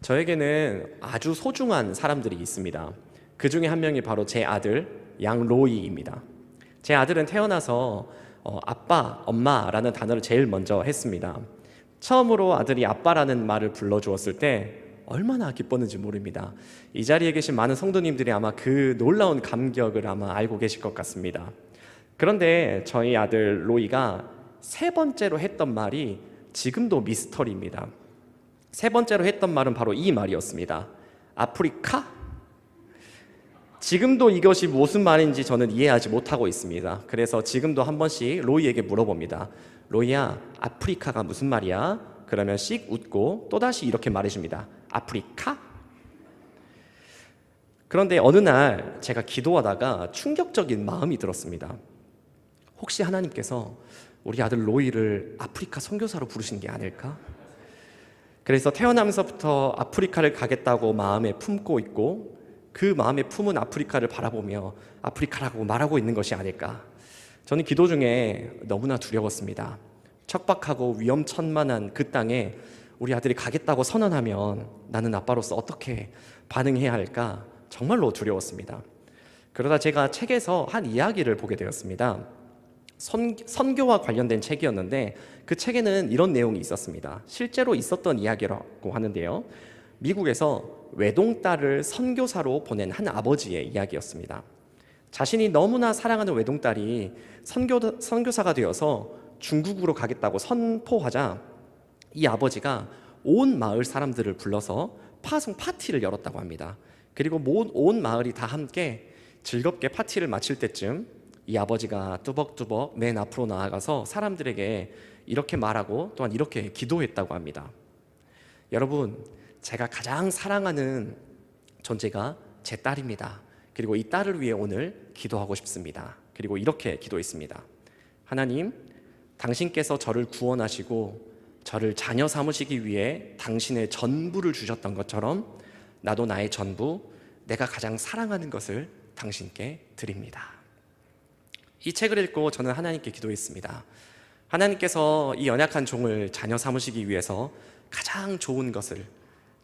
저에게는 아주 소중한 사람들이 있습니다. 그 중에 한 명이 바로 제 아들 양로이입니다. 제 아들은 태어나서 아빠, 엄마라는 단어를 제일 먼저 했습니다. 처음으로 아들이 아빠라는 말을 불러주었을 때 얼마나 기뻤는지 모릅니다. 이 자리에 계신 많은 성도님들이 아마 그 놀라운 감격을 아마 알고 계실 것 같습니다. 그런데 저희 아들 로이가 세 번째로 했던 말이 지금도 미스터리입니다. 세 번째로 했던 말은 바로 이 말이었습니다. 아프리카? 지금도 이것이 무슨 말인지 저는 이해하지 못하고 있습니다. 그래서 지금도 한 번씩 로이에게 물어봅니다. 로이야, 아프리카가 무슨 말이야? 그러면 씩 웃고 또다시 이렇게 말해줍니다. 아프리카? 그런데 어느 날 제가 기도하다가 충격적인 마음이 들었습니다. 혹시 하나님께서 우리 아들 로이를 아프리카 선교사로 부르신 게 아닐까? 그래서 태어나면서부터 아프리카를 가겠다고 마음에 품고 있고 그 마음에 품은 아프리카를 바라보며 아프리카라고 말하고 있는 것이 아닐까. 저는 기도 중에 너무나 두려웠습니다. 척박하고 위험천만한 그 땅에 우리 아들이 가겠다고 선언하면 나는 아빠로서 어떻게 반응해야 할까 정말로 두려웠습니다. 그러다 제가 책에서 한 이야기를 보게 되었습니다. 선교와 관련된 책이었는데 그 책에는 이런 내용이 있었습니다. 실제로 있었던 이야기라고 하는데요, 미국에서 외동딸을 선교사로 보낸 한 아버지의 이야기였습니다. 자신이 너무나 사랑하는 외동딸이 선교사가 되어서 중국으로 가겠다고 선포하자 이 아버지가 온 마을 사람들을 불러서 파송 파티를 열었다고 합니다. 그리고 온 마을이 다 함께 즐겁게 파티를 마칠 때쯤 이 아버지가 뚜벅뚜벅 맨 앞으로 나아가서 사람들에게 이렇게 말하고 또한 이렇게 기도했다고 합니다. 여러분, 제가 가장 사랑하는 존재가 제 딸입니다. 그리고 이 딸을 위해 오늘 기도하고 싶습니다. 그리고 이렇게 기도했습니다. 하나님, 당신께서 저를 구원하시고 저를 자녀 삼으시기 위해 당신의 전부를 주셨던 것처럼 나도 나의 전부, 내가 가장 사랑하는 것을 당신께 드립니다. 이 책을 읽고 저는 하나님께 기도했습니다. 하나님께서 이 연약한 종을 자녀 삼으시기 위해서 가장 좋은 것을,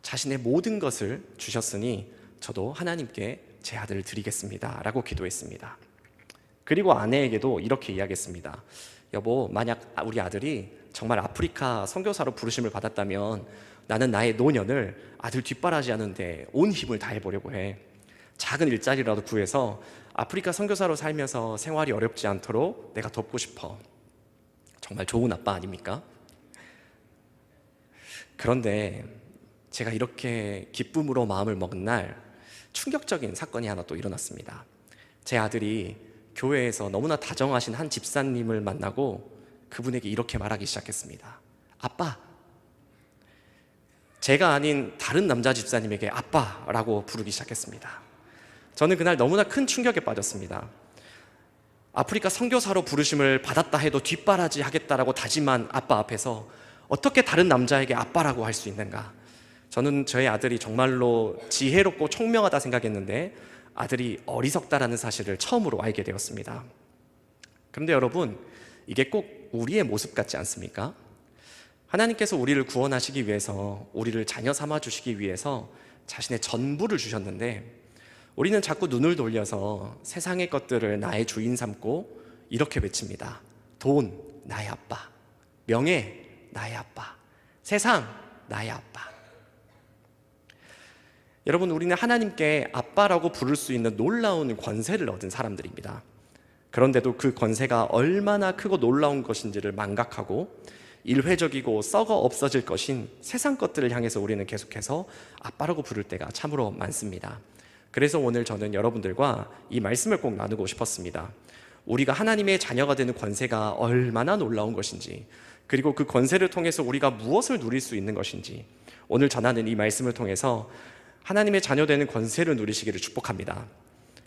자신의 모든 것을 주셨으니 저도 하나님께 제 아들을 드리겠습니다 라고 기도했습니다. 그리고 아내에게도 이렇게 이야기했습니다. 여보, 만약 우리 아들이 정말 아프리카 선교사로 부르심을 받았다면 나는 나의 노년을 아들 뒷바라지 하는데 온 힘을 다해보려고 해. 작은 일자리라도 구해서 아프리카 선교사로 살면서 생활이 어렵지 않도록 내가 돕고 싶어. 정말 좋은 아빠 아닙니까? 그런데 제가 이렇게 기쁨으로 마음을 먹은 날 충격적인 사건이 하나 또 일어났습니다. 제 아들이 교회에서 너무나 다정하신 한 집사님을 만나고 그분에게 이렇게 말하기 시작했습니다. 아빠. 제가 아닌 다른 남자 집사님에게 아빠라고 부르기 시작했습니다. 저는 그날 너무나 큰 충격에 빠졌습니다. 아프리카 선교사로 부르심을 받았다 해도 뒷바라지 하겠다라고 다짐한 아빠 앞에서 어떻게 다른 남자에게 아빠라고 할 수 있는가? 저는 저희 아들이 정말로 지혜롭고 총명하다 생각했는데 아들이 어리석다라는 사실을 처음으로 알게 되었습니다. 그런데 여러분, 이게 꼭 우리의 모습 같지 않습니까? 하나님께서 우리를 구원하시기 위해서, 우리를 자녀 삼아주시기 위해서 자신의 전부를 주셨는데 우리는 자꾸 눈을 돌려서 세상의 것들을 나의 주인 삼고 이렇게 외칩니다. 돈, 나의 아빠. 명예, 나의 아빠. 세상, 나의 아빠. 여러분, 우리는 하나님께 아빠라고 부를 수 있는 놀라운 권세를 얻은 사람들입니다. 그런데도 그 권세가 얼마나 크고 놀라운 것인지를 망각하고 일회적이고 썩어 없어질 것인 세상 것들을 향해서 우리는 계속해서 아빠라고 부를 때가 참으로 많습니다. 그래서 오늘 저는 여러분들과 이 말씀을 꼭 나누고 싶었습니다. 우리가 하나님의 자녀가 되는 권세가 얼마나 놀라운 것인지, 그리고 그 권세를 통해서 우리가 무엇을 누릴 수 있는 것인지, 오늘 전하는 이 말씀을 통해서 하나님의 자녀 되는 권세를 누리시기를 축복합니다.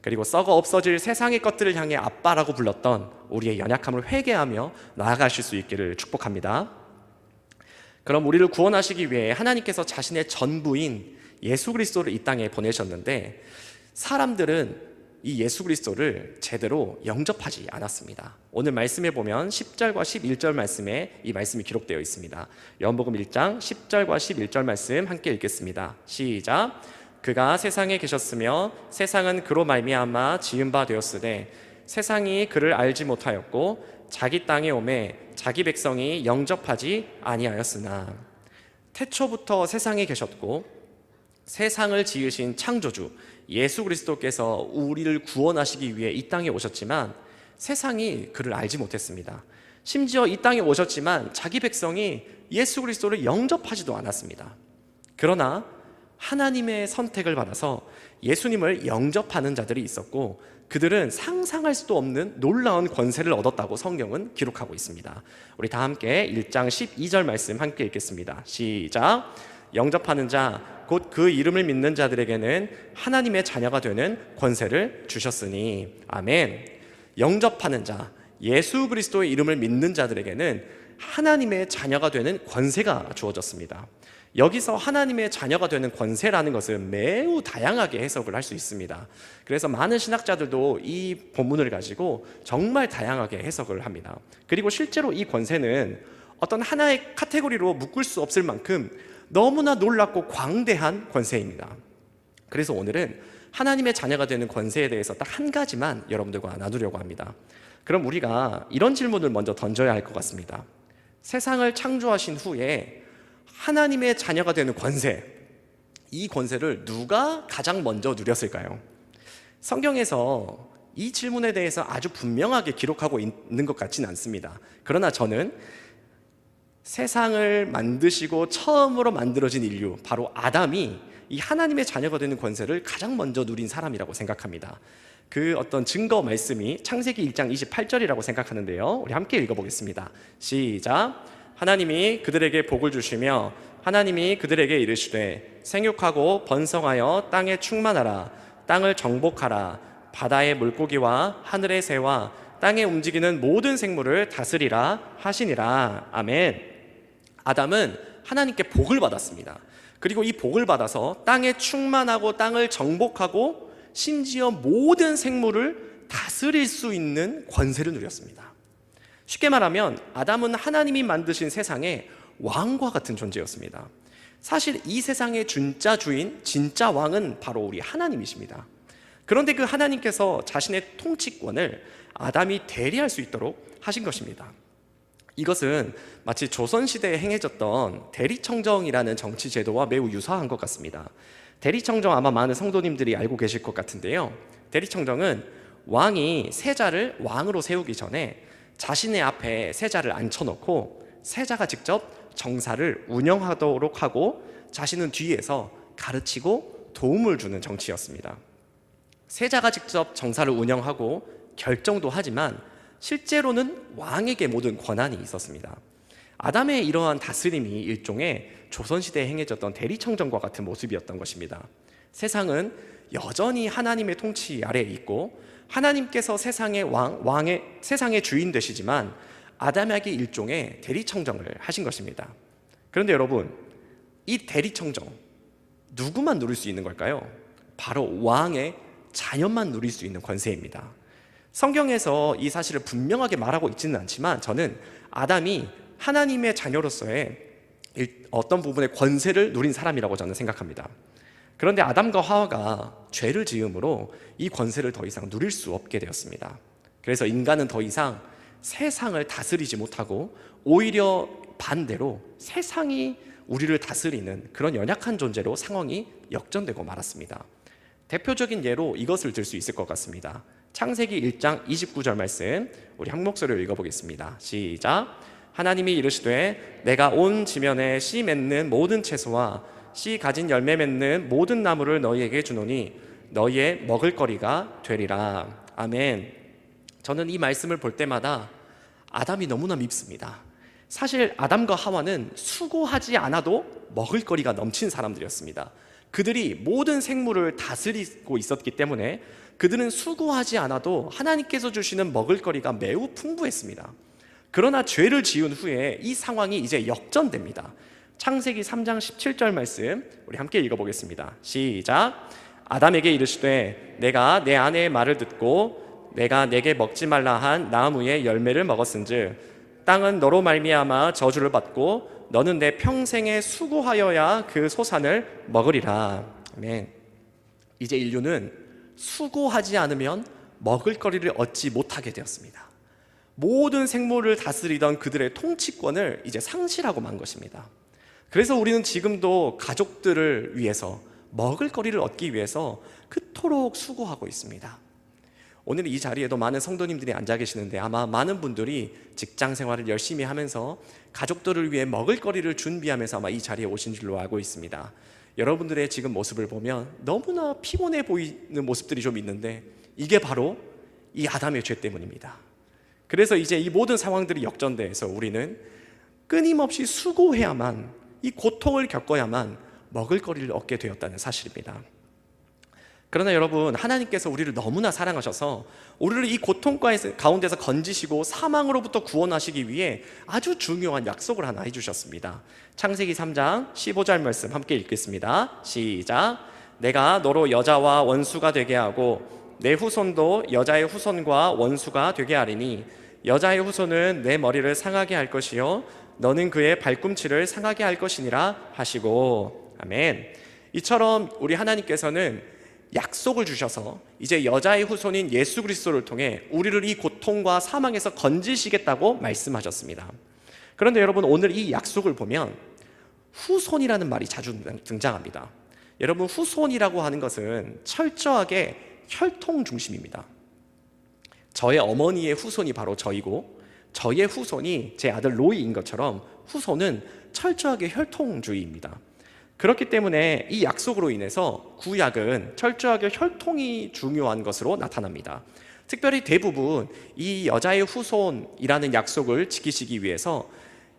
그리고 썩어 없어질 세상의 것들을 향해 아빠라고 불렀던 우리의 연약함을 회개하며 나아가실 수 있기를 축복합니다. 그럼 우리를 구원하시기 위해 하나님께서 자신의 전부인 예수 그리스도를 이 땅에 보내셨는데 사람들은 이 예수 그리스도를 제대로 영접하지 않았습니다. 오늘 말씀에 보면 10절과 11절 말씀에 이 말씀이 기록되어 있습니다. 요한복음 1장 10절과 11절 말씀 함께 읽겠습니다. 시작. 그가 세상에 계셨으며 세상은 그로 말미암아 지은 바 되었으되 세상이 그를 알지 못하였고 자기 땅에 오매 자기 백성이 영접하지 아니하였으나 태초부터 세상에 계셨고 세상을 지으신 창조주 예수 그리스도께서 우리를 구원하시기 위해 이 땅에 오셨지만 세상이 그를 알지 못했습니다. 심지어 이 땅에 오셨지만 자기 백성이 예수 그리스도를 영접하지도 않았습니다. 그러나 하나님의 선택을 받아서 예수님을 영접하는 자들이 있었고 그들은 상상할 수도 없는 놀라운 권세를 얻었다고 성경은 기록하고 있습니다. 우리 다 함께 1장 12절 말씀 함께 읽겠습니다. 시작. 영접하는 자 곧 그 이름을 믿는 자들에게는 하나님의 자녀가 되는 권세를 주셨으니. 아멘. 영접하는 자, 예수 그리스도의 이름을 믿는 자들에게는 하나님의 자녀가 되는 권세가 주어졌습니다. 여기서 하나님의 자녀가 되는 권세라는 것은 매우 다양하게 해석을 할 수 있습니다. 그래서 많은 신학자들도 이 본문을 가지고 정말 다양하게 해석을 합니다. 그리고 실제로 이 권세는 어떤 하나의 카테고리로 묶을 수 없을 만큼 너무나 놀랍고 광대한 권세입니다. 그래서 오늘은 하나님의 자녀가 되는 권세에 대해서 딱 한 가지만 여러분들과 나누려고 합니다. 그럼 우리가 이런 질문을 먼저 던져야 할 것 같습니다. 세상을 창조하신 후에 하나님의 자녀가 되는 권세, 이 권세를 누가 가장 먼저 누렸을까요? 성경에서 이 질문에 대해서 아주 분명하게 기록하고 있는 것 같지는 않습니다. 그러나 저는 세상을 만드시고 처음으로 만들어진 인류, 바로 아담이 이 하나님의 자녀가 되는 권세를 가장 먼저 누린 사람이라고 생각합니다. 그 어떤 증거 말씀이 창세기 1장 28절이라고 생각하는데요, 우리 함께 읽어보겠습니다. 시작. 하나님이 그들에게 복을 주시며 하나님이 그들에게 이르시되 생육하고 번성하여 땅에 충만하라. 땅을 정복하라. 바다의 물고기와 하늘의 새와 땅에 움직이는 모든 생물을 다스리라 하시니라. 아멘. 아담은 하나님께 복을 받았습니다. 그리고 이 복을 받아서 땅에 충만하고 땅을 정복하고 심지어 모든 생물을 다스릴 수 있는 권세를 누렸습니다. 쉽게 말하면 아담은 하나님이 만드신 세상의 왕과 같은 존재였습니다. 사실 이 세상의 진짜 주인, 진짜 왕은 바로 우리 하나님이십니다. 그런데 그 하나님께서 자신의 통치권을 아담이 대리할 수 있도록 하신 것입니다. 이것은 마치 조선시대에 행해졌던 대리청정이라는 정치 제도와 매우 유사한 것 같습니다. 대리청정 아마 많은 성도님들이 알고 계실 것 같은데요, 대리청정은 왕이 세자를 왕으로 세우기 전에 자신의 앞에 세자를 앉혀놓고 세자가 직접 정사를 운영하도록 하고 자신은 뒤에서 가르치고 도움을 주는 정치였습니다. 세자가 직접 정사를 운영하고 결정도 하지만 실제로는 왕에게 모든 권한이 있었습니다. 아담의 이러한 다스림이 일종의 조선시대에 행해졌던 대리청정과 같은 모습이었던 것입니다. 세상은 여전히 하나님의 통치 아래에 있고 하나님께서 세상의 세상의 주인 되시지만 아담에게 일종의 대리청정을 하신 것입니다. 그런데 여러분, 이 대리청정 누구만 누릴 수 있는 걸까요? 바로 왕의 자녀만 누릴 수 있는 권세입니다. 성경에서 이 사실을 분명하게 말하고 있지는 않지만 저는 아담이 하나님의 자녀로서의 어떤 부분의 권세를 누린 사람이라고 저는 생각합니다. 그런데 아담과 하와가 죄를 지음으로 이 권세를 더 이상 누릴 수 없게 되었습니다. 그래서 인간은 더 이상 세상을 다스리지 못하고 오히려 반대로 세상이 우리를 다스리는 그런 연약한 존재로 상황이 역전되고 말았습니다. 대표적인 예로 이것을 들 수 있을 것 같습니다. 창세기 1장 29절 말씀, 우리 한 목소리로 읽어보겠습니다. 시작. 하나님이 이르시되 내가 온 지면에 씨 맺는 모든 채소와 씨 가진 열매 맺는 모든 나무를 너희에게 주노니 너희의 먹을거리가 되리라. 아멘. 저는 이 말씀을 볼 때마다 아담이 너무나 밉습니다. 사실 아담과 하와는 수고하지 않아도 먹을거리가 넘친 사람들이었습니다. 그들이 모든 생물을 다스리고 있었기 때문에 그들은 수고하지 않아도 하나님께서 주시는 먹을거리가 매우 풍부했습니다. 그러나 죄를 지은 후에 이 상황이 이제 역전됩니다. 창세기 3장 17절 말씀, 우리 함께 읽어보겠습니다. 시작. 아담에게 이르시되 내가 내 아내의 말을 듣고 내가 내게 먹지 말라 한 나무의 열매를 먹었은즉 땅은 너로 말미암아 저주를 받고 너는 내 평생에 수고하여야 그 소산을 먹으리라. 아멘. 이제 인류는 수고하지 않으면 먹을거리를 얻지 못하게 되었습니다. 모든 생물을 다스리던 그들의 통치권을 이제 상실하고 만 것입니다. 그래서 우리는 지금도 가족들을 위해서 먹을거리를 얻기 위해서 그토록 수고하고 있습니다. 오늘 이 자리에도 많은 성도님들이 앉아 계시는데 아마 많은 분들이 직장 생활을 열심히 하면서 가족들을 위해 먹을거리를 준비하면서 아마 이 자리에 오신 줄로 알고 있습니다. 여러분들의 지금 모습을 보면 너무나 피곤해 보이는 모습들이 좀 있는데 이게 바로 이 아담의 죄 때문입니다. 그래서 이제 이 모든 상황들이 역전돼서 우리는 끊임없이 수고해야만, 이 고통을 겪어야만 먹을거리를 얻게 되었다는 사실입니다. 그러나 여러분, 하나님께서 우리를 너무나 사랑하셔서 우리를 이 고통 가운데서 건지시고 사망으로부터 구원하시기 위해 아주 중요한 약속을 하나 해주셨습니다. 창세기 3장 15절 말씀 함께 읽겠습니다. 시작. 내가 너로 여자와 원수가 되게 하고 내 후손도 여자의 후손과 원수가 되게 하리니 여자의 후손은 내 머리를 상하게 할 것이요 너는 그의 발꿈치를 상하게 할 것이니라 하시고. 아멘. 이처럼 우리 하나님께서는 약속을 주셔서 이제 여자의 후손인 예수 그리스도를 통해 우리를 이 고통과 사망에서 건지시겠다고 말씀하셨습니다. 그런데 여러분, 오늘 이 약속을 보면 후손이라는 말이 자주 등장합니다. 여러분, 후손이라고 하는 것은 철저하게 혈통 중심입니다. 저의 어머니의 후손이 바로 저이고 저의 후손이 제 아들 로이인 것처럼 후손은 철저하게 혈통주의입니다. 그렇기 때문에 이 약속으로 인해서 구약은 철저하게 혈통이 중요한 것으로 나타납니다. 특별히 대부분 이 여자의 후손이라는 약속을 지키시기 위해서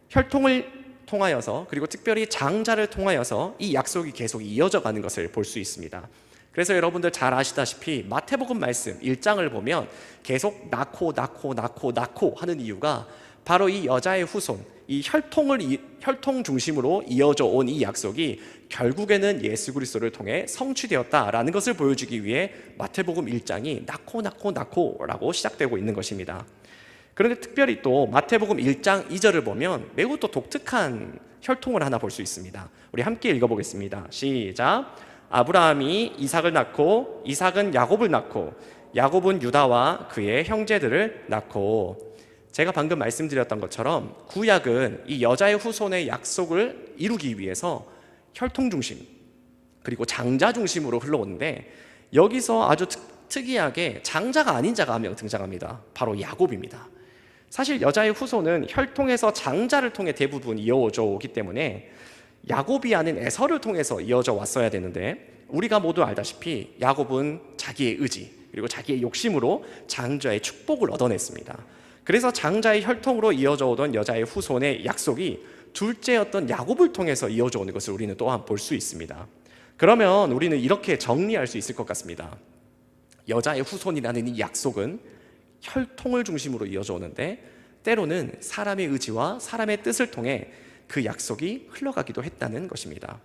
혈통을 통하여서, 그리고 특별히 장자를 통하여서 이 약속이 계속 이어져 가는 것을 볼 수 있습니다. 그래서 여러분들 잘 아시다시피 마태복음 말씀 1장을 보면 계속 낳고 하는 이유가 바로 이 여자의 후손, 이 혈통 중심으로 이어져 온 이 약속이 결국에는 예수 그리스도를 통해 성취되었다라는 것을 보여주기 위해 마태복음 1장이 낳고라고 시작되고 있는 것입니다. 그런데 특별히 또 마태복음 1장 2절을 보면 매우 또 독특한 혈통을 하나 볼 수 있습니다. 우리 함께 읽어보겠습니다. 시작. 아브라함이 이삭을 낳고 이삭은 야곱을 낳고 야곱은 유다와 그의 형제들을 낳고. 제가 방금 말씀드렸던 것처럼 구약은 이 여자의 후손의 약속을 이루기 위해서 혈통 중심 그리고 장자 중심으로 흘러오는데, 여기서 아주 특이하게 장자가 아닌 자가 한 명 등장합니다. 바로 야곱입니다. 사실 여자의 후손은 혈통에서 장자를 통해 대부분 이어져 오기 때문에 야곱이 아닌 에서를 통해서 이어져 왔어야 되는데, 우리가 모두 알다시피 야곱은 자기의 의지 그리고 자기의 욕심으로 장자의 축복을 얻어냈습니다. 그래서 장자의 혈통으로 이어져 오던 여자의 후손의 약속이 둘째였던 야곱을 통해서 이어져 오는 것을 우리는 또한 볼 수 있습니다. 그러면 우리는 이렇게 정리할 수 있을 것 같습니다. 여자의 후손이라는 이 약속은 혈통을 중심으로 이어져 오는데, 때로는 사람의 의지와 사람의 뜻을 통해 그 약속이 흘러가기도 했다는 것입니다.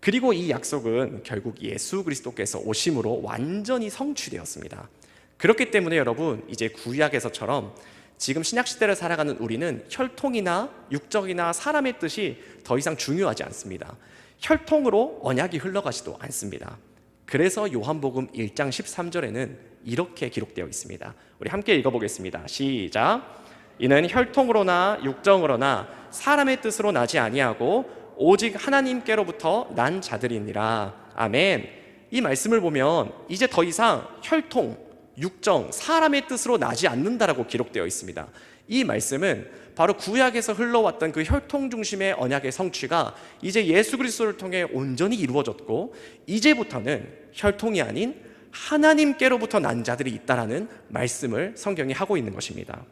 그리고 이 약속은 결국 예수 그리스도께서 오심으로 완전히 성취되었습니다. 그렇기 때문에 여러분, 이제 구약에서처럼 지금 신약시대를 살아가는 우리는 혈통이나 육적이나 사람의 뜻이 더 이상 중요하지 않습니다. 혈통으로 언약이 흘러가지도 않습니다. 그래서 요한복음 1장 13절에는 이렇게 기록되어 있습니다. 우리 함께 읽어보겠습니다. 시작. 이는 혈통으로나 육정으로나 사람의 뜻으로 나지 아니하고 오직 하나님께로부터 난 자들이니라. 아멘. 이 말씀을 보면 이제 더 이상 혈통, 육정, 사람의 뜻으로 나지 않는다라고 기록되어 있습니다. 이 말씀은 바로 구약에서 흘러왔던 그 혈통 중심의 언약의 성취가 이제 예수 그리스도를 통해 온전히 이루어졌고, 이제부터는 혈통이 아닌 하나님께로부터 난 자들이 있다라는 말씀을 성경이 하고 있는 것입니다.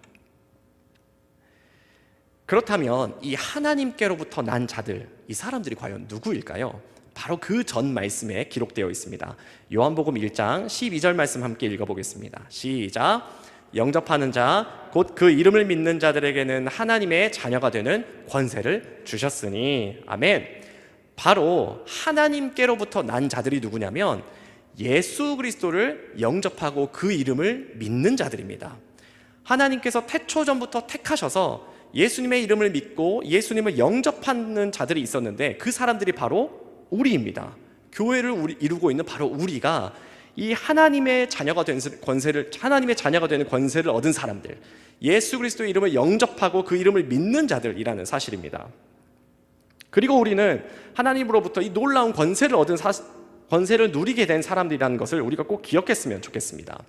그렇다면 이 하나님께로부터 난 자들, 이 사람들이 과연 누구일까요? 바로 그 전 말씀에 기록되어 있습니다. 요한복음 1장 12절 말씀 함께 읽어보겠습니다. 시작. 영접하는 자, 곧 그 이름을 믿는 자들에게는 하나님의 자녀가 되는 권세를 주셨으니. 아멘. 바로 하나님께로부터 난 자들이 누구냐면 예수 그리스도를 영접하고 그 이름을 믿는 자들입니다. 하나님께서 태초전부터 택하셔서 예수님의 이름을 믿고 예수님을 영접하는 자들이 있었는데 그 사람들이 바로 우리입니다. 교회를 이루고 있는 바로 우리가 이 하나님의 자녀가 되는 권세를 얻은 사람들, 예수 그리스도의 이름을 영접하고 그 이름을 믿는 자들이라는 사실입니다. 그리고 우리는 하나님으로부터 이 놀라운 권세를 누리게 된 사람들이라는 것을 우리가 꼭 기억했으면 좋겠습니다.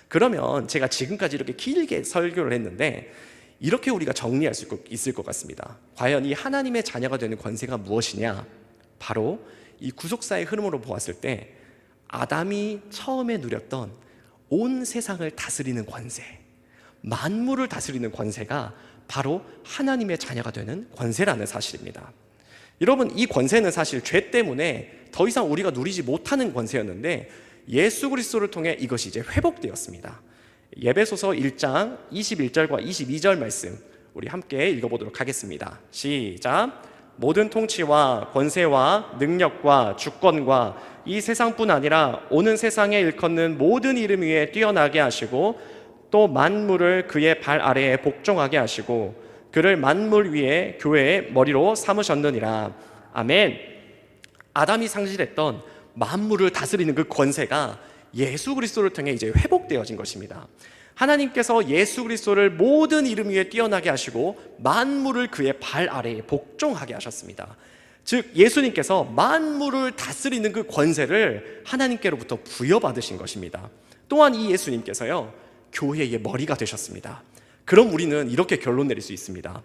그러면 제가 지금까지 이렇게 길게 설교를 했는데 이렇게 우리가 정리할 수 있을 것 같습니다. 과연 이 하나님의 자녀가 되는 권세가 무엇이냐? 바로 이 구속사의 흐름으로 보았을 때 아담이 처음에 누렸던 온 세상을 다스리는 권세, 만물을 다스리는 권세가 바로 하나님의 자녀가 되는 권세라는 사실입니다. 여러분, 이 권세는 사실 죄 때문에 더 이상 우리가 누리지 못하는 권세였는데 예수 그리스도를 통해 이것이 이제 회복되었습니다. 예배소서 1장 21절과 22절 말씀 우리 함께 읽어보도록 하겠습니다. 시작. 모든 통치와 권세와 능력과 주권과 이 세상뿐 아니라 오는 세상에 일컫는 모든 이름 위에 뛰어나게 하시고 또 만물을 그의 발 아래에 복종하게 하시고 그를 만물 위에 교회의 머리로 삼으셨느니라. 아멘. 아담이 상실했던 만물을 다스리는 그 권세가 예수 그리스도를 통해 이제 회복되어진 것입니다. 하나님께서 예수 그리스도를 모든 이름 위에 뛰어나게 하시고 만물을 그의 발 아래에 복종하게 하셨습니다. 즉 예수님께서 만물을 다스리는 그 권세를 하나님께로부터 부여받으신 것입니다. 또한 이 예수님께서요 교회의 머리가 되셨습니다. 그럼 우리는 이렇게 결론 내릴 수 있습니다.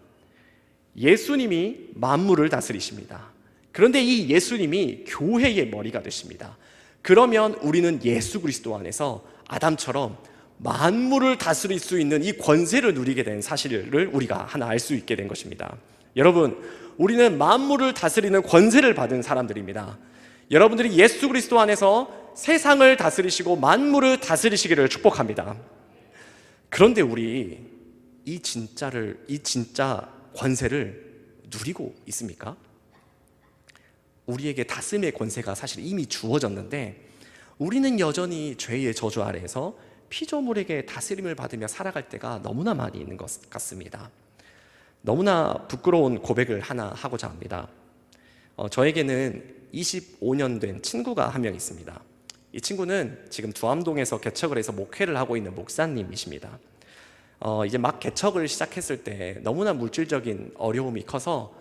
예수님이 만물을 다스리십니다. 그런데 이 예수님이 교회의 머리가 되십니다. 그러면 우리는 예수 그리스도 안에서 아담처럼 만물을 다스릴 수 있는 이 권세를 누리게 된 사실을 우리가 하나 알 수 있게 된 것입니다. 여러분, 우리는 만물을 다스리는 권세를 받은 사람들입니다. 여러분들이 예수 그리스도 안에서 세상을 다스리시고 만물을 다스리시기를 축복합니다. 그런데 우리 이 진짜 권세를 누리고 있습니까? 우리에게 다스림의 권세가 사실 이미 주어졌는데 우리는 여전히 죄의 저주 아래에서 피조물에게 다스림을 받으며 살아갈 때가 너무나 많이 있는 것 같습니다. 너무나 부끄러운 고백을 하나 하고자 합니다. 저에게는 25년 된 친구가 한 명 있습니다. 이 친구는 지금 두암동에서 개척을 해서 목회를 하고 있는 목사님이십니다. 이제 막 개척을 시작했을 때 너무나 물질적인 어려움이 커서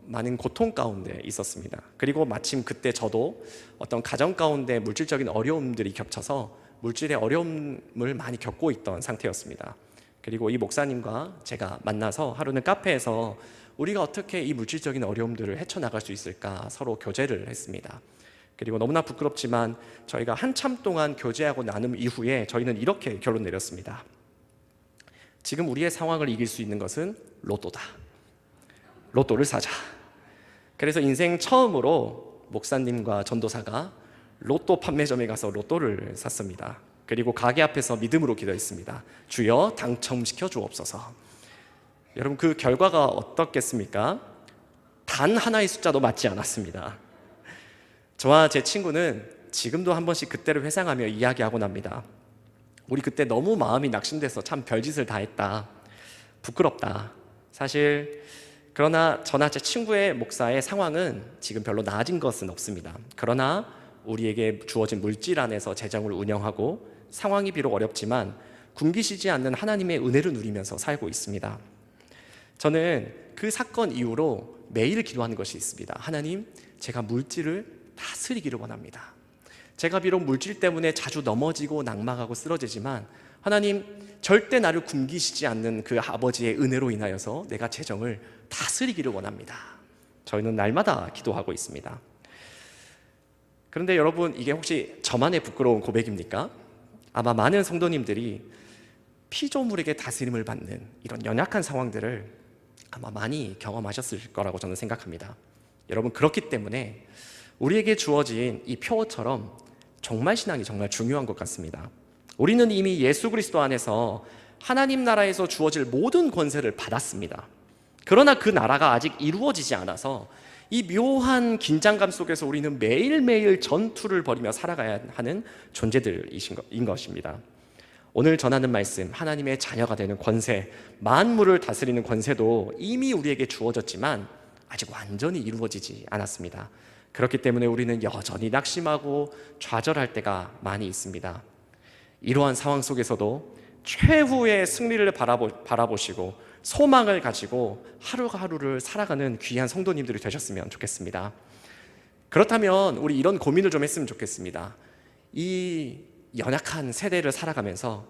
많은 고통 가운데 있었습니다. 그리고 마침 그때 저도 어떤 가정 가운데 물질적인 어려움들이 겹쳐서 물질의 어려움을 많이 겪고 있던 상태였습니다. 그리고 이 목사님과 제가 만나서 하루는 카페에서 우리가 어떻게 이 물질적인 어려움들을 헤쳐나갈 수 있을까 서로 교제를 했습니다. 그리고 너무나 부끄럽지만 저희가 한참 동안 교제하고 나눔 이후에 저희는 이렇게 결론 내렸습니다. 지금 우리의 상황을 이길 수 있는 것은 로또다. 로또를 사자. 그래서 인생 처음으로 목사님과 전도사가 로또 판매점에 가서 로또를 샀습니다. 그리고 가게 앞에서 믿음으로 기도했습니다. 주여 당첨시켜 주옵소서. 여러분, 그 결과가 어떻겠습니까? 단 하나의 숫자도 맞지 않았습니다. 저와 제 친구는 지금도 한 번씩 그때를 회상하며 이야기하곤 합니다. 우리 그때 너무 마음이 낙심돼서 참 별짓을 다 했다. 부끄럽다. 사실 그러나 저나 제 친구의 목사의 상황은 지금 별로 나아진 것은 없습니다. 그러나 우리에게 주어진 물질 안에서 재정을 운영하고 상황이 비록 어렵지만 굶기시지 않는 하나님의 은혜를 누리면서 살고 있습니다. 저는 그 사건 이후로 매일 기도하는 것이 있습니다. 하나님, 제가 물질을 다스리기를 원합니다. 제가 비록 물질 때문에 자주 넘어지고 낙망하고 쓰러지지만 하나님, 절대 나를 굶기시지 않는 그 아버지의 은혜로 인하여서 내가 재정을 다스리기를 원합니다. 저희는 날마다 기도하고 있습니다. 그런데 여러분, 이게 혹시 저만의 부끄러운 고백입니까? 아마 많은 성도님들이 피조물에게 다스림을 받는 이런 연약한 상황들을 아마 많이 경험하셨을 거라고 저는 생각합니다. 여러분, 그렇기 때문에 우리에게 주어진 이 표어처럼 정말 신앙이 정말 중요한 것 같습니다. 우리는 이미 예수 그리스도 안에서 하나님 나라에서 주어질 모든 권세를 받았습니다. 그러나 그 나라가 아직 이루어지지 않아서 이 묘한 긴장감 속에서 우리는 매일매일 전투를 벌이며 살아가야 하는 존재들인 것입니다. 오늘 전하는 말씀, 하나님의 자녀가 되는 권세, 만물을 다스리는 권세도 이미 우리에게 주어졌지만 아직 완전히 이루어지지 않았습니다. 그렇기 때문에 우리는 여전히 낙심하고 좌절할 때가 많이 있습니다. 이러한 상황 속에서도 최후의 승리를 바라보시고 소망을 가지고 하루하루를 살아가는 귀한 성도님들이 되셨으면 좋겠습니다. 그렇다면 우리 이런 고민을 좀 했으면 좋겠습니다. 이 연약한 세대를 살아가면서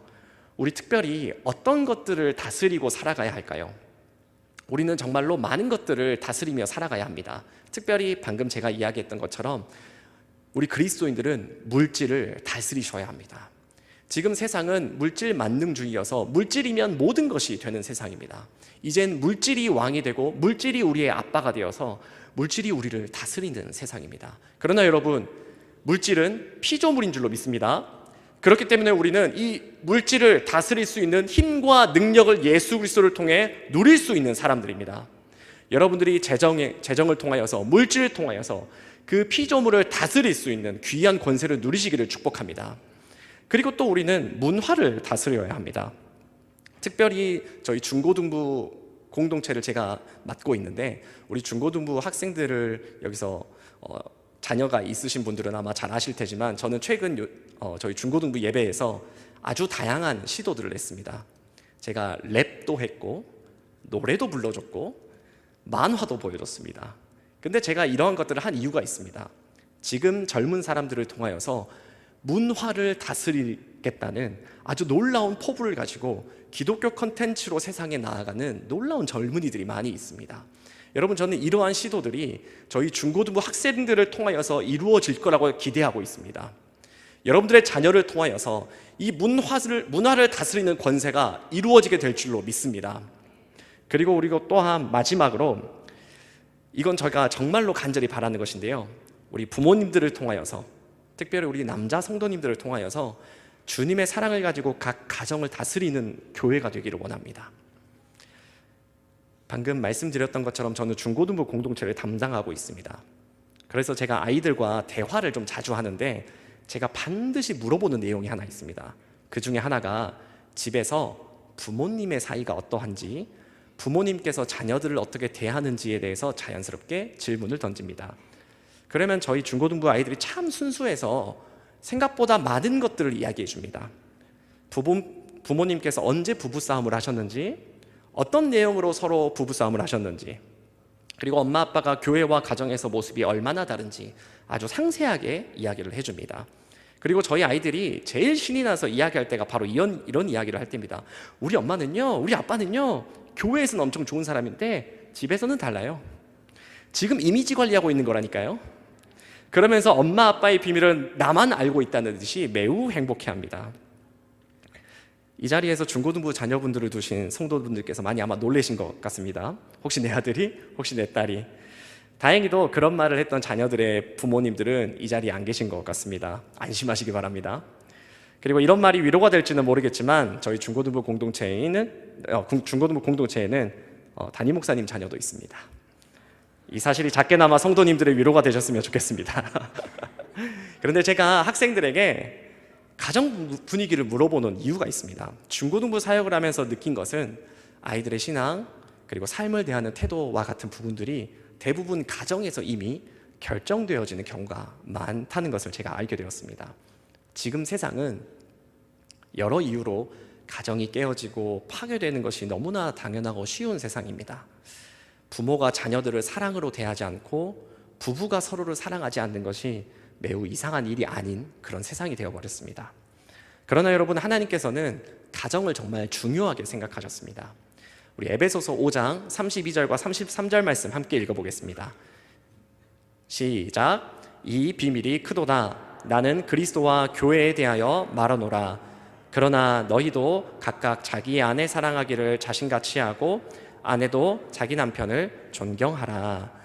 우리 특별히 어떤 것들을 다스리고 살아가야 할까요? 우리는 정말로 많은 것들을 다스리며 살아가야 합니다. 특별히 방금 제가 이야기했던 것처럼 우리 그리스도인들은 물질을 다스리셔야 합니다. 지금 세상은 물질 만능주의여서 물질이면 모든 것이 되는 세상입니다. 이젠 물질이 왕이 되고 물질이 우리의 아빠가 되어서 물질이 우리를 다스리는 세상입니다. 그러나 여러분, 물질은 피조물인 줄로 믿습니다. 그렇기 때문에 우리는 이 물질을 다스릴 수 있는 힘과 능력을 예수 그리스도를 통해 누릴 수 있는 사람들입니다. 여러분들이 재정을 통하여서, 물질을 통하여서 그 피조물을 다스릴 수 있는 귀한 권세를 누리시기를 축복합니다. 그리고 또 우리는 문화를 다스려야 합니다. 특별히 저희 중고등부 공동체를 제가 맡고 있는데, 우리 중고등부 학생들을 여기서 자녀가 있으신 분들은 아마 잘 아실 테지만, 저는 최근 저희 중고등부 예배에서 아주 다양한 시도들을 했습니다. 제가 랩도 했고 노래도 불러줬고 만화도 보여줬습니다. 근데 제가 이러한 것들을 한 이유가 있습니다. 지금 젊은 사람들을 통하여서 문화를 다스리겠다는 아주 놀라운 포부를 가지고 기독교 컨텐츠로 세상에 나아가는 놀라운 젊은이들이 많이 있습니다. 여러분, 저는 이러한 시도들이 저희 중고등부 학생들을 통하여서 이루어질 거라고 기대하고 있습니다. 여러분들의 자녀를 통하여서 이 문화를 다스리는 권세가 이루어지게 될 줄로 믿습니다. 그리고 우리가 또한 마지막으로, 이건 제가 정말로 간절히 바라는 것인데요, 우리 부모님들을 통하여서, 특별히 우리 남자 성도님들을 통하여서 주님의 사랑을 가지고 각 가정을 다스리는 교회가 되기를 원합니다. 방금 말씀드렸던 것처럼 저는 중고등부 공동체를 담당하고 있습니다. 그래서 제가 아이들과 대화를 좀 자주 하는데 제가 반드시 물어보는 내용이 하나 있습니다. 그 중에 하나가 집에서 부모님의 사이가 어떠한지, 부모님께서 자녀들을 어떻게 대하는지에 대해서 자연스럽게 질문을 던집니다. 그러면 저희 중고등부 아이들이 참 순수해서 생각보다 많은 것들을 이야기해 줍니다. 부모님께서 언제 부부싸움을 하셨는지, 어떤 내용으로 서로 부부싸움을 하셨는지, 그리고 엄마 아빠가 교회와 가정에서 모습이 얼마나 다른지 아주 상세하게 이야기를 해줍니다. 그리고 저희 아이들이 제일 신이 나서 이야기할 때가 바로 이런 이야기를 할 때입니다. 우리 엄마는요, 우리 아빠는요, 교회에서는 엄청 좋은 사람인데 집에서는 달라요. 지금 이미지 관리하고 있는 거라니까요. 그러면서 엄마 아빠의 비밀은 나만 알고 있다는 듯이 매우 행복해합니다. 이 자리에서 중고등부 자녀분들을 두신 성도분들께서 많이 아마 놀라신 것 같습니다. 혹시 내 아들이? 혹시 내 딸이? 다행히도 그런 말을 했던 자녀들의 부모님들은 이 자리에 안 계신 것 같습니다. 안심하시기 바랍니다. 그리고 이런 말이 위로가 될지는 모르겠지만 저희 중고등부 공동체에는 담임 목사님 자녀도 있습니다. 이 사실이 작게나마 성도님들의 위로가 되셨으면 좋겠습니다. 그런데 제가 학생들에게 가정 분위기를 물어보는 이유가 있습니다. 중고등부 사역을 하면서 느낀 것은 아이들의 신앙, 그리고 삶을 대하는 태도와 같은 부분들이 대부분 가정에서 이미 결정되어지는 경우가 많다는 것을 제가 알게 되었습니다. 지금 세상은 여러 이유로 가정이 깨어지고 파괴되는 것이 너무나 당연하고 쉬운 세상입니다. 부모가 자녀들을 사랑으로 대하지 않고 부부가 서로를 사랑하지 않는 것이 매우 이상한 일이 아닌 그런 세상이 되어버렸습니다. 그러나 여러분, 하나님께서는 가정을 정말 중요하게 생각하셨습니다. 우리 에베소서 5장 32절과 33절 말씀 함께 읽어보겠습니다. 시작. 이 비밀이 크도다. 나는 그리스도와 교회에 대하여 말하노라. 그러나 너희도 각각 자기 아내 사랑하기를 자신같이 하고 아내도 자기 남편을 존경하라.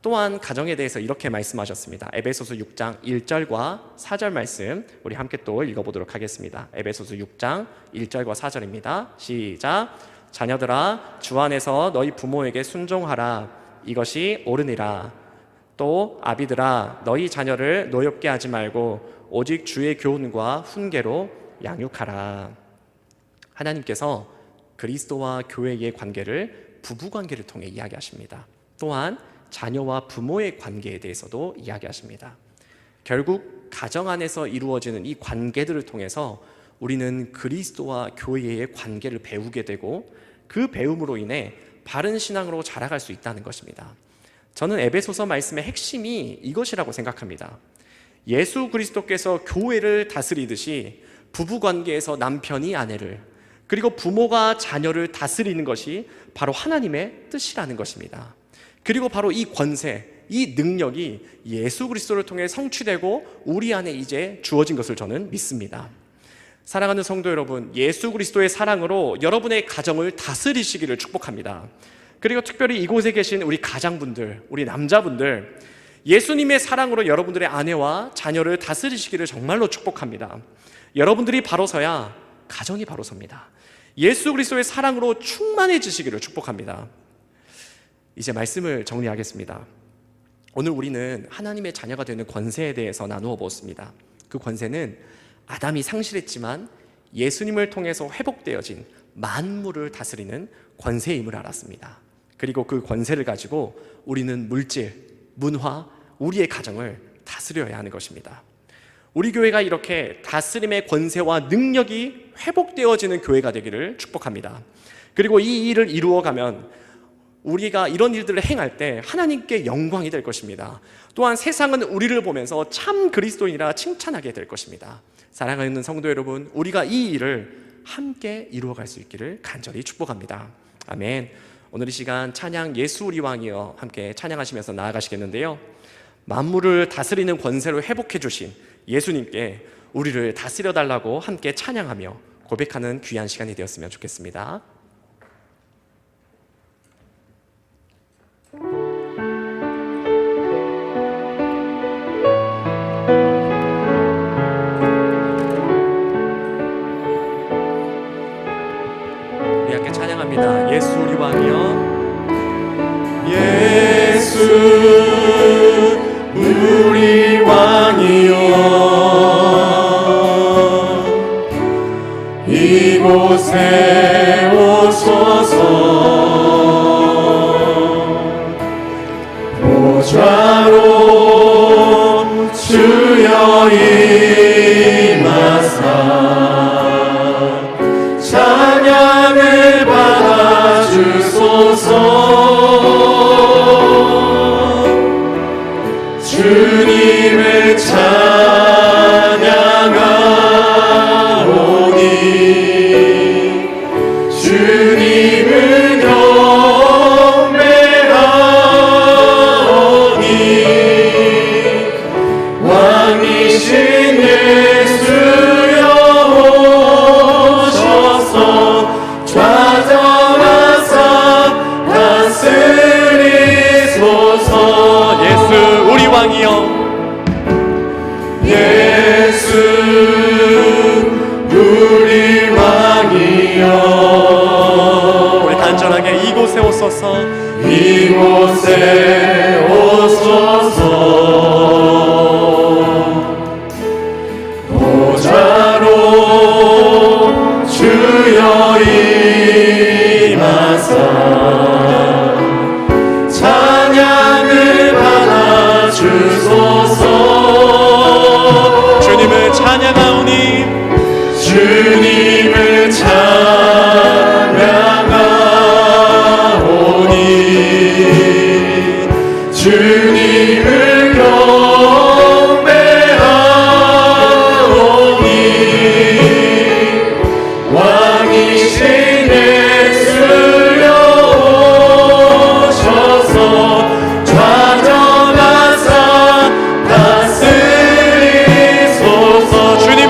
또한 가정에 대해서 이렇게 말씀하셨습니다. 에베소서 6장 1절과 4절 말씀 우리 함께 또 읽어보도록 하겠습니다. 에베소서 6장 1절과 4절입니다. 시작. 자녀들아, 주 안에서 너희 부모에게 순종하라. 이것이 옳으니라. 또 아비들아 너희 자녀를 노엽게 하지 말고 오직 주의 교훈과 훈계로 양육하라. 하나님께서 그리스도와 교회의 관계를 부부관계를 통해 이야기하십니다. 또한 자녀와 부모의 관계에 대해서도 이야기하십니다. 결국 가정 안에서 이루어지는 이 관계들을 통해서 우리는 그리스도와 교회의 관계를 배우게 되고 그 배움으로 인해 바른 신앙으로 자라갈 수 있다는 것입니다. 저는 에베소서 말씀의 핵심이 이것이라고 생각합니다. 예수 그리스도께서 교회를 다스리듯이 부부관계에서 남편이 아내를, 그리고 부모가 자녀를 다스리는 것이 바로 하나님의 뜻이라는 것입니다. 그리고 바로 이 권세, 이 능력이 예수 그리스도를 통해 성취되고 우리 안에 이제 주어진 것을 저는 믿습니다. 사랑하는 성도 여러분, 예수 그리스도의 사랑으로 여러분의 가정을 다스리시기를 축복합니다. 그리고 특별히 이곳에 계신 우리 가장분들, 우리 남자분들, 예수님의 사랑으로 여러분들의 아내와 자녀를 다스리시기를 정말로 축복합니다. 여러분들이 바로 서야 가정이 바로 섭니다. 예수 그리스도의 사랑으로 충만해지시기를 축복합니다. 이제 말씀을 정리하겠습니다. 오늘 우리는 하나님의 자녀가 되는 권세에 대해서 나누어 보았습니다. 그 권세는 아담이 상실했지만 예수님을 통해서 회복되어진 만물을 다스리는 권세임을 알았습니다. 그리고 그 권세를 가지고 우리는 물질, 문화, 우리의 가정을 다스려야 하는 것입니다. 우리 교회가 이렇게 다스림의 권세와 능력이 회복되어지는 교회가 되기를 축복합니다. 그리고 이 일을 이루어가면 우리가 이런 일들을 행할 때 하나님께 영광이 될 것입니다. 또한 세상은 우리를 보면서 참 그리스도인이라 칭찬하게 될 것입니다. 사랑하는 성도 여러분, 우리가 이 일을 함께 이루어갈 수 있기를 간절히 축복합니다. 아멘. 오늘 이 시간 찬양 예수 우리 왕이여 함께 찬양하시면서 나아가시겠는데요, 만물을 다스리는 권세로 회복해 주신 예수님께 우리를 다스려 달라고 함께 찬양하며 고백하는 귀한 시간이 되었으면 좋겠습니다. 우리 함께 찬양합니다. 예수 우리 왕이여, 예수 우리 왕이여, 이곳에 오소서. 보좌로 주여 임하사 찬양을 받아주소서. 주님을 찬양하오니 주님을 경배하오니 왕이신 예수여 오셔서 좌정하사 다스리소서. 예수 우리 왕이여, 예수 우리 왕이여, 우리 간절하게 이곳에 오소서. 이곳에 오소서. 보좌로 주여 임하사 찬양을 받아주소서. 주님을 찬양하오니 주님을 찬양하오니 주님을 경배하오니 왕이신 예수여 오셔서 좌정하사 다스리소서. 주님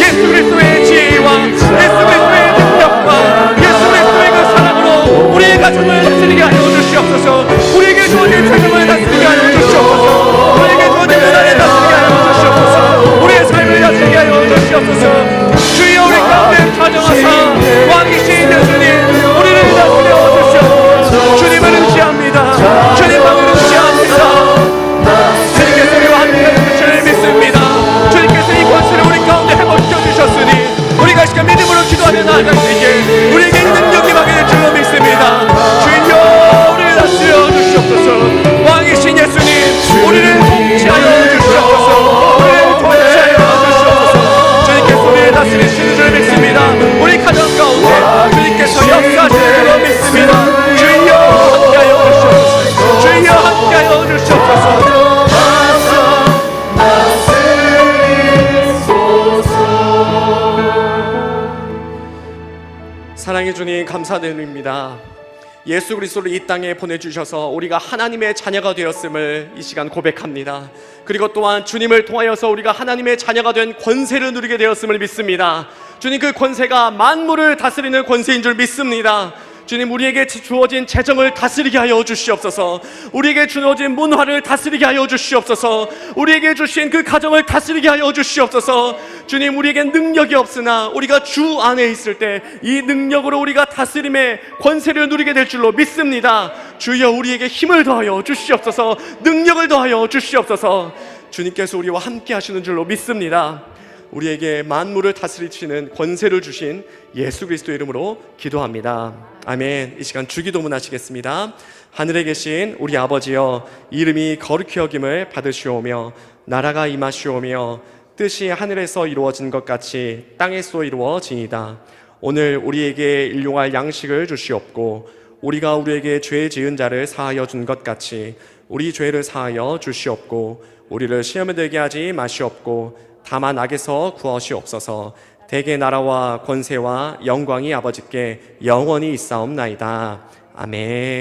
예수 그리스도의 지혜와 예수 그리스도의 능력과 예수 그리스도의 그 사랑으로 우리의 가정을 다스리게 하여 주시옵소서. 우리에게 주어진 책임을 다스리게 하여 주시옵소서. 우리에게 주어진 문화를 다스리게 하여 주시옵소서. 우리의 삶을 다스리게 하여 주시옵소서. 주여 우리 가운데 가정하사 왕이신 예수님 우리를 다스려 주시옵소서. 주님을 의지합니다. 주님을 의지합니다. 주님께서 우리와 함께하는 것을 믿습니다. 주님께서 이 권세를 우리 가운데 회복시켜 주셨으니 우리가 시간 믿음으로 기도하며 나아갈 때에 우리에게 능력이 임하게 될 줄로 믿습니다. 주여 우리를 다스려 주시옵소서. 왕이신 예수님 우리를 통치하여 주시옵소서. 우리를 통치하여 주시옵소서. 주님께서 우리를 다스리시는 줄 믿습니다. 우리 가정 가운데 주님께서 역사하시는 줄로 믿습니다. 주여 함께하여 주시옵소서. 주여 함께하여 주시옵소서. 사랑해 주님 감사드립니다. 예수 그리스도를 이 땅에 보내주셔서 우리가 하나님의 자녀가 되었음을 이 시간 고백합니다. 그리고 또한 주님을 통하여서 우리가 하나님의 자녀가 된 권세를 누리게 되었음을 믿습니다. 주님 그 권세가 만물을 다스리는 권세인 줄 믿습니다. 주님 우리에게 주어진 재정을 다스리게 하여 주시옵소서. 우리에게 주어진 문화를 다스리게 하여 주시옵소서. 우리에게 주신 그 가정을 다스리게 하여 주시옵소서. 주님 우리에게 능력이 없으나 우리가 주 안에 있을 때 이 능력으로 우리가 다스림의 권세를 누리게 될 줄로 믿습니다. 주여 우리에게 힘을 더하여 주시옵소서. 능력을 더하여 주시옵소서. 주님께서 우리와 함께 하시는 줄로 믿습니다. 우리에게 만물을 다스리시는 권세를 주신 예수 그리스도 이름으로 기도합니다. 아멘. 이 시간 주기도문 하시겠습니다. 하늘에 계신 우리 아버지여, 이름이 거룩히 여김을 받으시오며 나라가 임하시오며 뜻이 하늘에서 이루어진 것 같이 땅에서 이루어지이다. 오늘 우리에게 일용할 양식을 주시옵고 우리가 우리에게 죄 지은 자를 사하여 준 것 같이 우리 죄를 사하여 주시옵고 우리를 시험에 들게 하지 마시옵고 다만 악에서 구하시옵소서. 대개 나라와 권세와 영광이 아버지께 영원히 있사옵나이다. 아멘.